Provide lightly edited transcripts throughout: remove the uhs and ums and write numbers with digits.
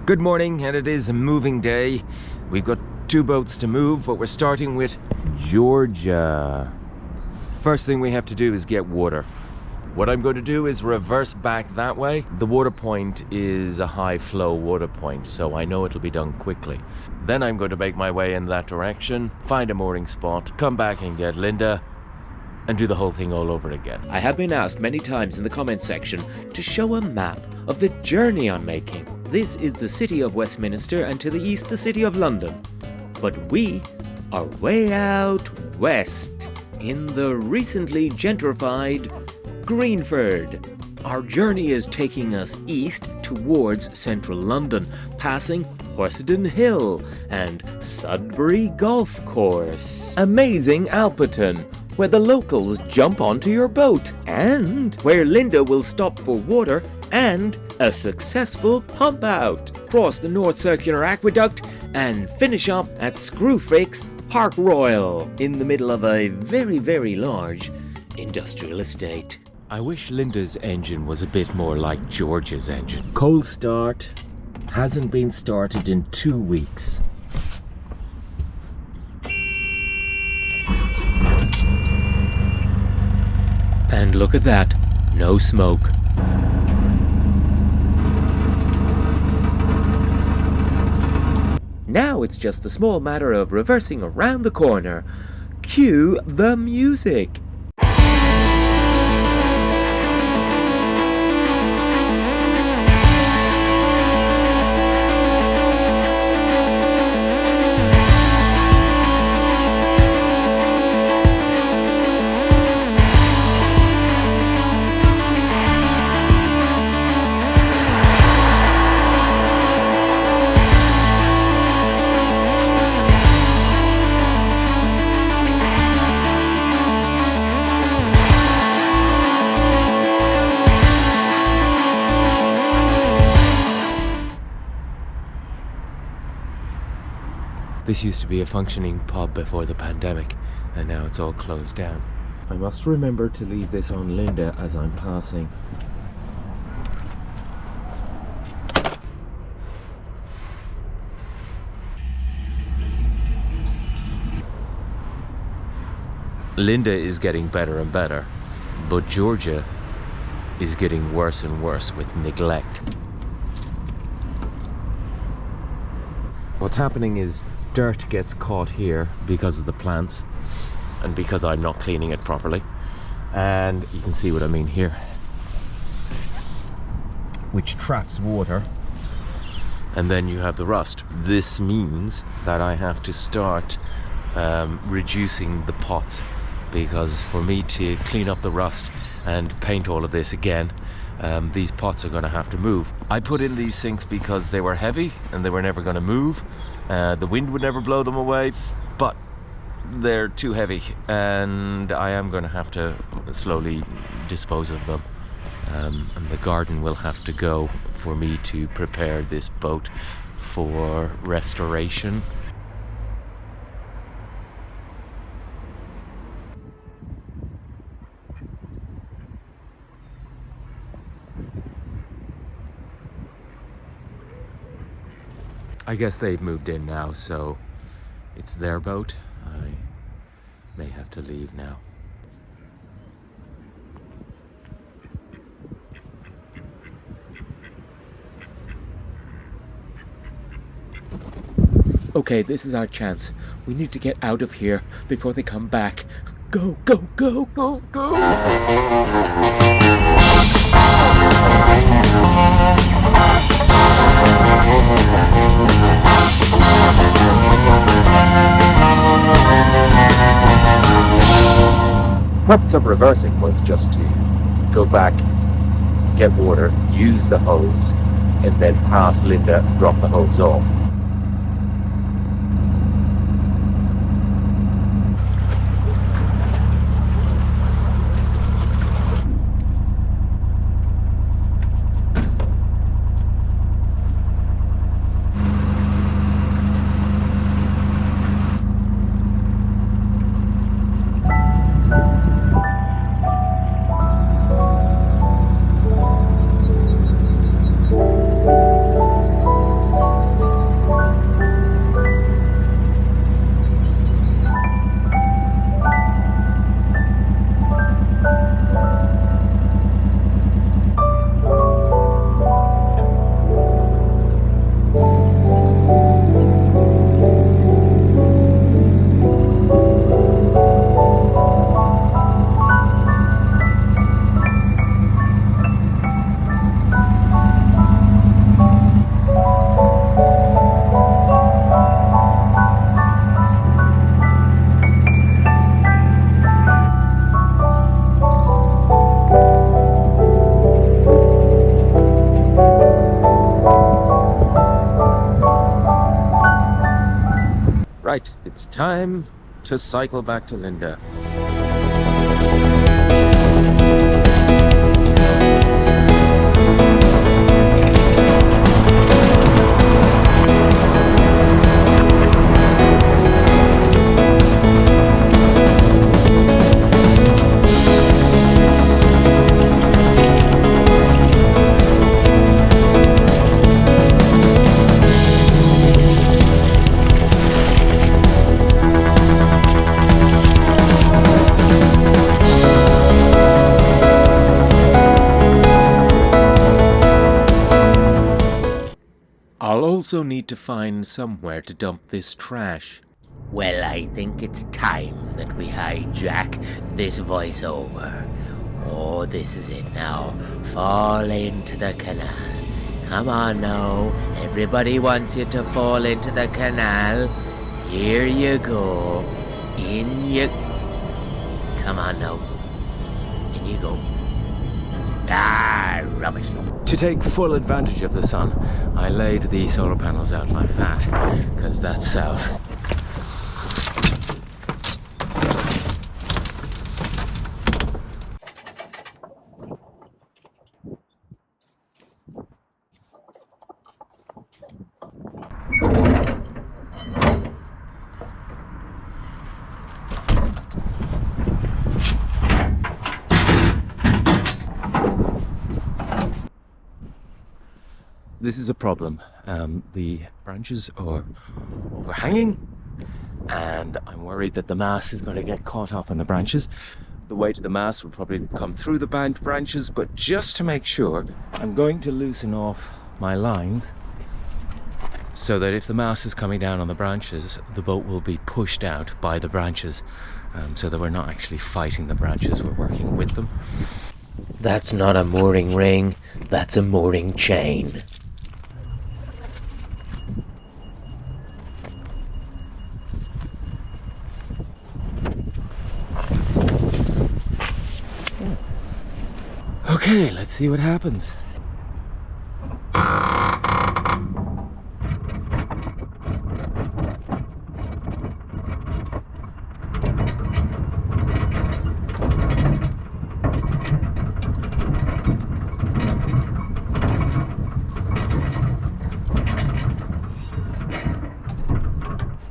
Good morning, and it is a moving day. We've got 2 boats to move, but we're starting with Jorja. First thing we have to do is get water. What I'm going to do is reverse back that way. The water point is a high flow water point, so I know it'll be done quickly. Then I'm going to make my way in that direction, find a mooring spot, come back and get Linda, and do the whole thing all over again. I have been asked many times in the comments section to show a map of the journey I'm making. This is the city of Westminster, and to the east the city of London. But we are way out west in the recently gentrified Greenford. Our journey is taking us east towards central London, passing Horsenden Hill and Sudbury Golf Course. Amazing Alperton, where the locals jump onto your boat, and where Linda will stop for water and a successful pump out. Cross the North Circular Aqueduct and finish up at Screwfake's Park Royal in the middle of a very, very large industrial estate. I wish Linda's engine was a bit more like George's engine. Cold start, hasn't been started in 2 weeks. And look at that, no smoke. Now it's just a small matter of reversing around the corner. Cue the music. This used to be a functioning pub before the pandemic, and now it's all closed down. I must remember to leave this on Linda as I'm passing. Linda is getting better and better, but Jorja is getting worse and worse with neglect. What's happening is dirt gets caught here because of the plants and because I'm not cleaning it properly, and you can see what I mean here, which traps water, and then you have the rust. This means that I have to start reducing the pots, because for me to clean up the rust and paint all of this again, these pots are going to have to move. I put in these sinks because they were heavy and they were never going to move. The wind would never blow them away, but they're too heavy, and I am going to have to slowly dispose of them. And the garden will have to go for me to prepare this boat for restoration. I guess they've moved in now, so it's their boat. I may have to leave now. Okay, this is our chance. We need to get out of here before they come back. Go, go, go, go, go! The purpose of reversing was just to go back, get water, use the hose, and then pass Linda and drop the hose off. time to cycle back to Linda. I'll also need to find somewhere to dump this trash. Well, I think it's time that we hijack this voiceover. Oh, this is it now. Fall into the canal. Come on now. Everybody wants you to fall into the canal. Here you go. In you... Come on now. In you go. Ah, rubbish. To take full advantage of the sun, I laid the solar panels out like that, because that's south. This is a problem. The branches are overhanging and I'm worried that the mast is going to get caught up in the branches. The weight of the mast will probably come through the branches, but just to make sure, I'm going to loosen off my lines so that if the mast is coming down on the branches, the boat will be pushed out by the branches, so that we're not actually fighting the branches, we're working with them. That's not a mooring ring, that's a mooring chain. Okay, let's see what happens.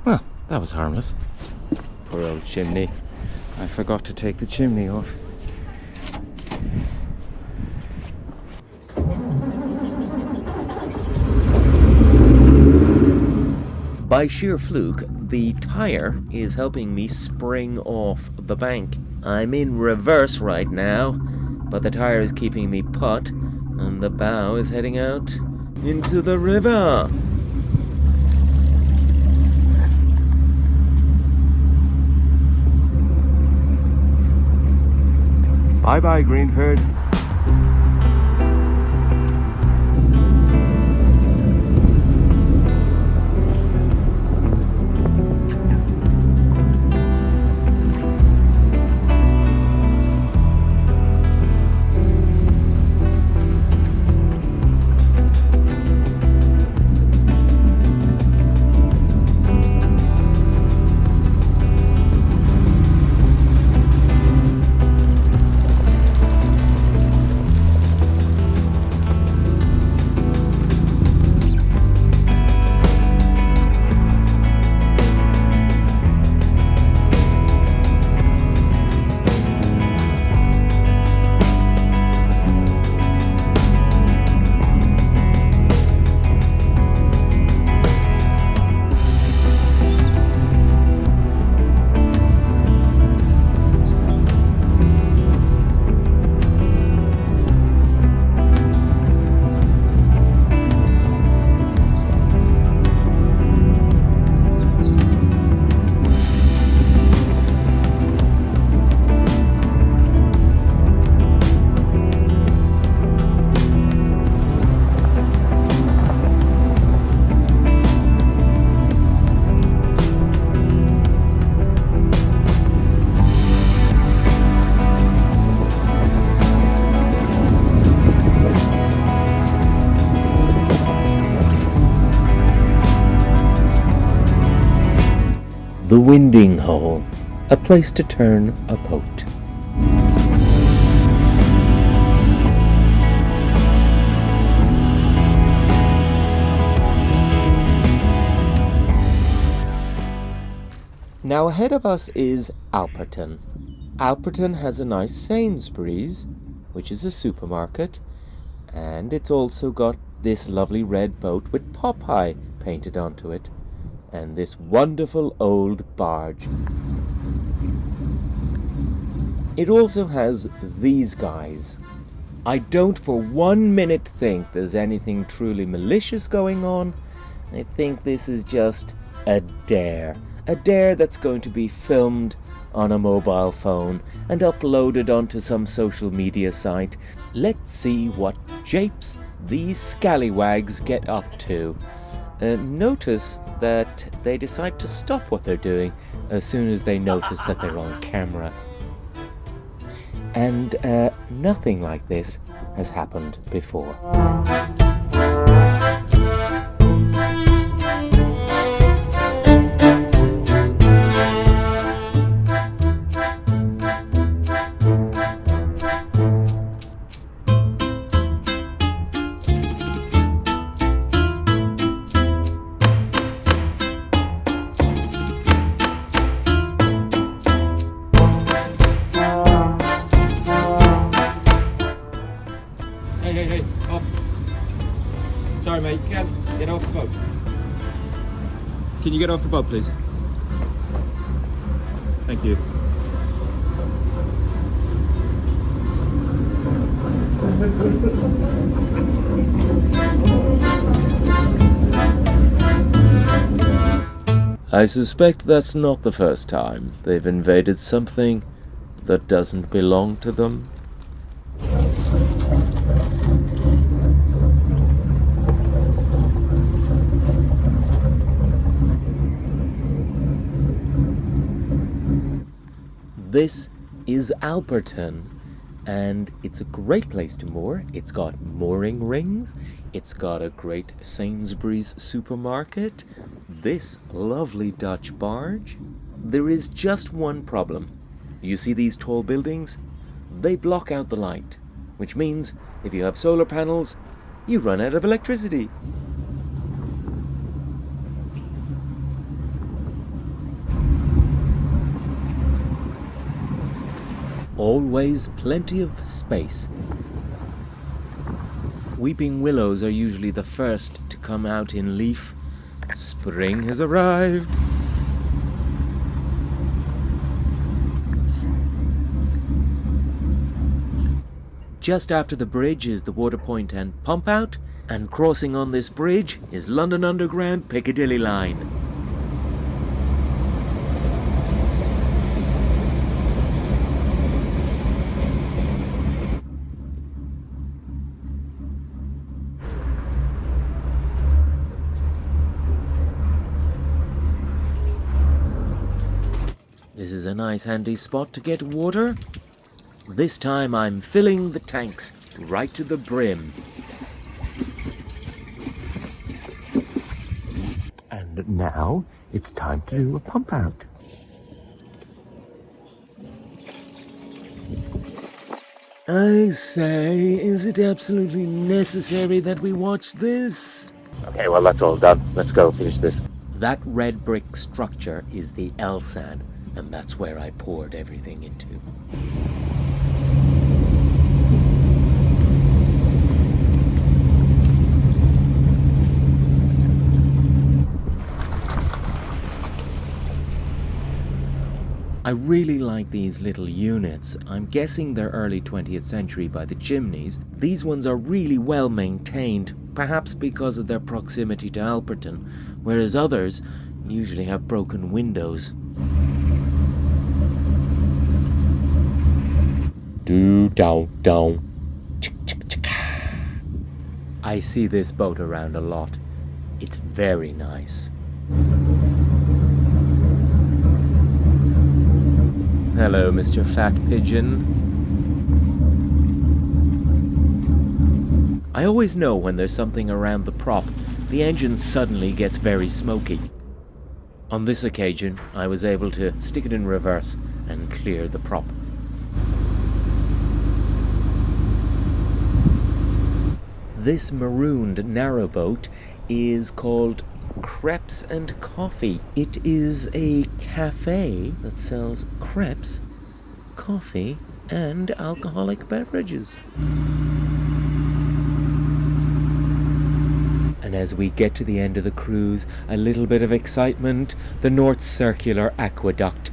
Well, that was harmless. Poor old chimney. I forgot to take the chimney off. By sheer fluke, the tire is helping me spring off the bank. I'm in reverse right now, but the tire is keeping me put, and the bow is heading out into the river. Bye-bye, Greenford. The winding hole, a place to turn a boat. Now ahead of us is Alperton. Alperton has a nice Sainsbury's, which is a supermarket, and it's also got this lovely red boat with Popeye painted onto it, and this wonderful old barge. It also has these guys. I don't for 1 minute think there's anything truly malicious going on. I think this is just a dare that's going to be filmed on a mobile phone and uploaded onto some social media site. Let's see what japes these scallywags get up to. Notice that they decide to stop what they're doing as soon as they notice that they're on camera. And nothing like this has happened before. Hey, off. Sorry mate, you can't get off the boat. Can you get off the boat please? Thank you. I suspect that's not the first time they've invaded something that doesn't belong to them. This is Alperton, and it's a great place to moor. It's got mooring rings, it's got a great Sainsbury's supermarket, this lovely Dutch barge. There is just one problem. You see these tall buildings? They block out the light, which means if you have solar panels, you run out of electricity. Always plenty of space. Weeping willows are usually the first to come out in leaf. Spring has arrived. Just after the bridge is the water point and pump out, and crossing on this bridge is London Underground Piccadilly line. This is a nice handy spot to get water. This time I'm filling the tanks right to the brim. And now it's time to do a pump out. I say, is it absolutely necessary that we watch this? Okay, well that's all done. Let's go finish this. That red brick structure is the LSAD, and that's where I poured everything into. I really like these little units. I'm guessing they're early 20th century by the chimneys. These ones are really well maintained, perhaps because of their proximity to Alperton, whereas others usually have broken windows. Do-down-down. I see this boat around a lot. It's very nice. Hello, Mr. Fat Pigeon. I always know when there's something around the prop. The engine suddenly gets very smoky. On this occasion, I was able to stick it in reverse and clear the prop. This marooned narrowboat is called Crepes and Coffee. It is a cafe that sells crepes, coffee, and alcoholic beverages. And as we get to the end of the cruise, a little bit of excitement, the North Circular Aqueduct.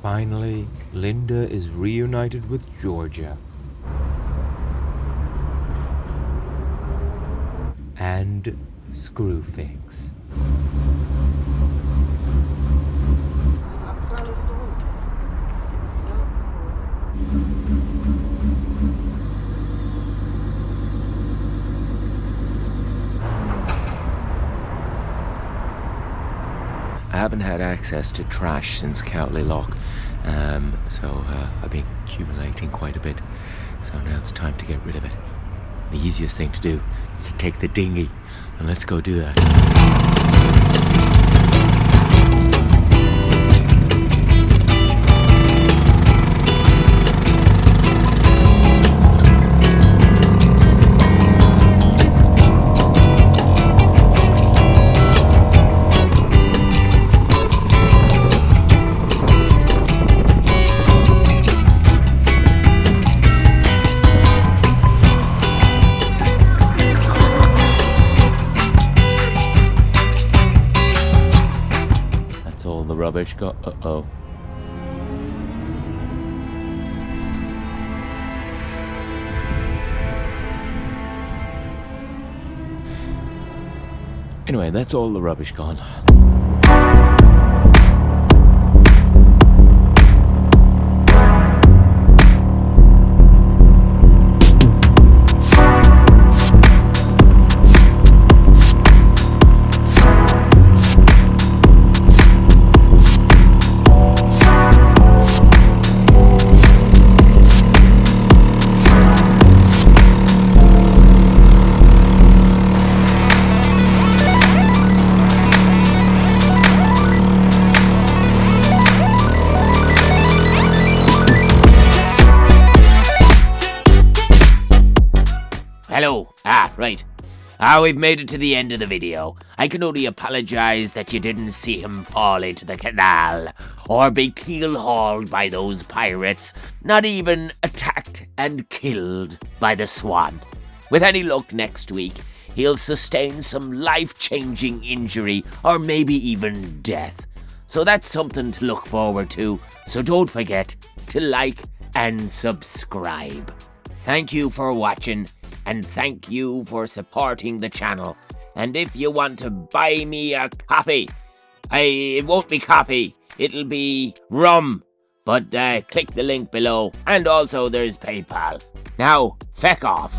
Finally, Linda is reunited with Jorja. And Screwfix. I haven't had access to trash since Cowley Lock, so I've been accumulating quite a bit. So now it's time to get rid of it. The easiest thing to do is to take the dinghy, and let's go do that. All the rubbish got. Uh-oh. Anyway, that's all the rubbish gone. Hello. Right. We've made it to the end of the video. I can only apologise that you didn't see him fall into the canal, or be keel-hauled by those pirates, not even attacked and killed by the Swan. With any luck next week, he'll sustain some life-changing injury, or maybe even death. So that's something to look forward to, so don't forget to like and subscribe. Thank you for watching, and thank you for supporting the channel. And if you want to buy me a copy, it won't be coffee, it'll be rum. But click the link below, and also there's PayPal. Now, feck off.